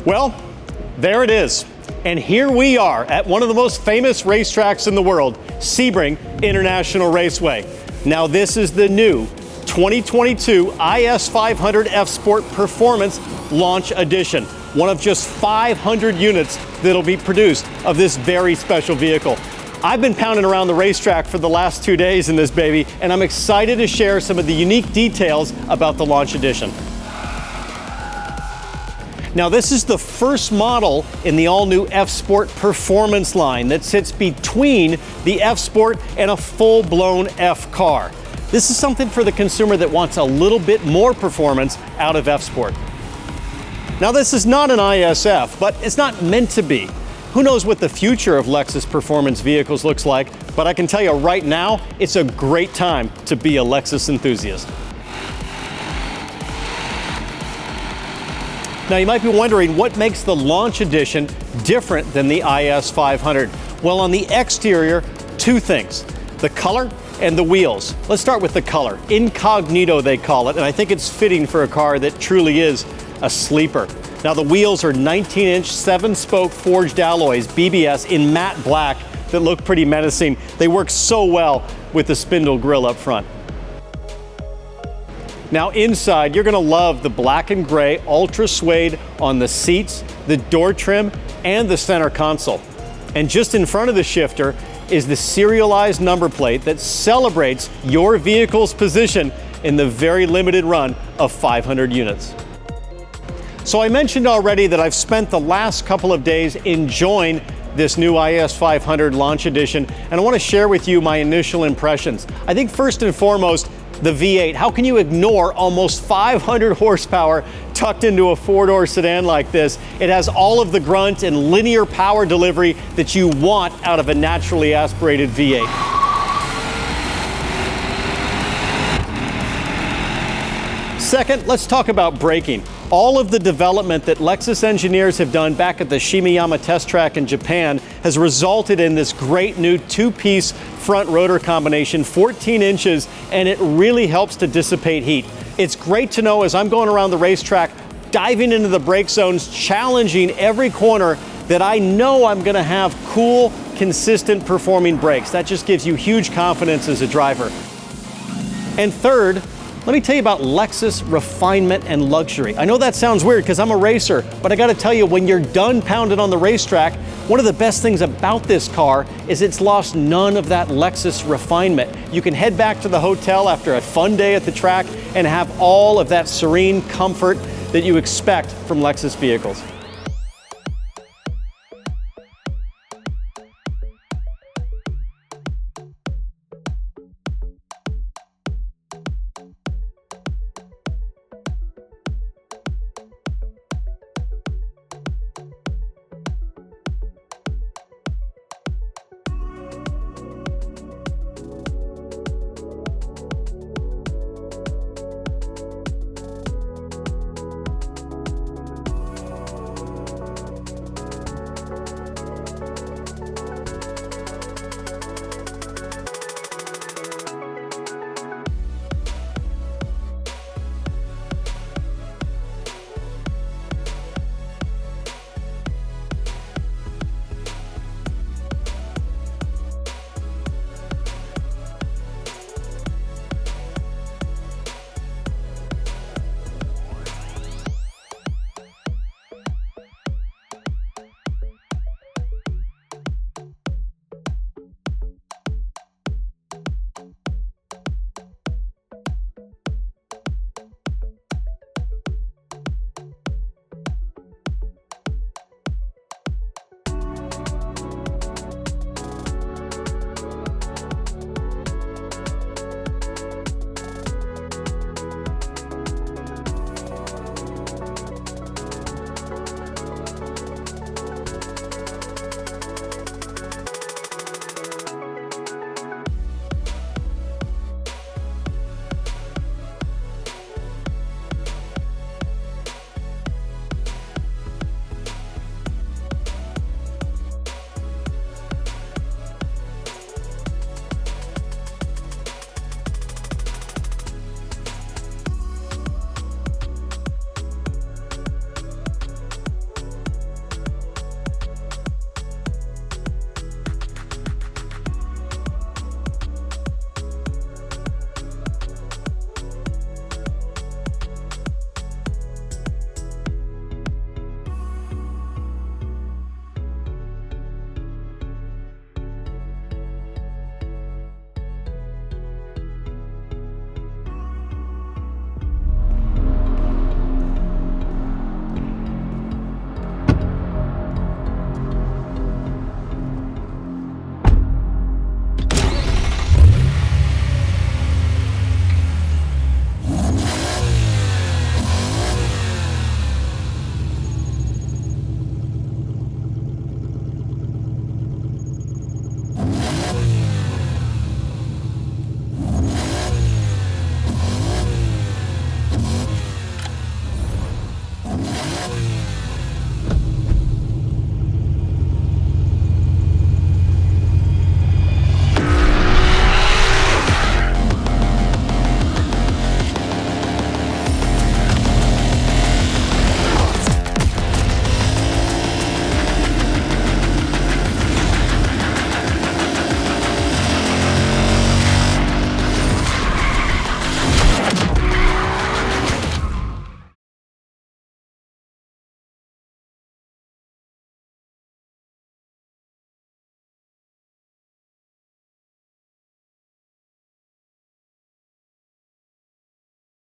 Well, there it is. And here we are at one of the most famous racetracks in the world, Sebring International Raceway. Now this is the new 2022 IS 500 F Sport Performance Launch Edition, one of just 500 units that'll be produced of this very special vehicle. I've been pounding around the racetrack for the last 2 days in this baby, and I'm excited to share some of the unique details about the Launch Edition. Now this is the first model in the all-new F Sport Performance line that sits between the F Sport and a full-blown F car. This is something for the consumer that wants a little bit more performance out of F Sport. Now this is not an ISF, but it's not meant to be. Who knows what the future of Lexus performance vehicles looks like, but I can tell you right now, it's a great time to be a Lexus enthusiast. Now you might be wondering what makes the Launch Edition different than the IS 500. Well, on the exterior, two things: the color and the wheels. Let's start with the color. Incognito, they call it, and I think it's fitting for a car that truly is a sleeper. Now the wheels are 19-inch 7-spoke forged alloys, BBS, in matte black that look pretty menacing. They work so well with the spindle grille up front. Now inside, you're gonna love the Black and Gray Ultrasuede on the seats, the door trim, and the center console. And just in front of the shifter is the serialized number plate that celebrates your vehicle's position in the very limited run of 500 units. So I mentioned already that I've spent the last couple of days enjoying this new IS 500 Launch Edition, and I want to share with you my initial impressions. I think first and foremost, the V8. How can you ignore almost 500 horsepower tucked into a four-door sedan like this? It has all of the grunt and linear power delivery that you want out of a naturally aspirated V8. Second, let's talk about braking. All of the development that Lexus engineers have done back at the Shimeyama test track in Japan has resulted in this great new two-piece front rotor combination, 14 inches, and it really helps to dissipate heat. It's great to know as I'm going around the racetrack, diving into the brake zones, challenging every corner, that I know I'm gonna have cool, consistent performing brakes. That just gives you huge confidence as a driver. And third, let me tell you about Lexus refinement and luxury. I know that sounds weird because I'm a racer, but I gotta tell you, when you're done pounding on the racetrack, one of the best things about this car is it's lost none of that Lexus refinement. You can head back to the hotel after a fun day at the track and have all of that serene comfort that you expect from Lexus vehicles.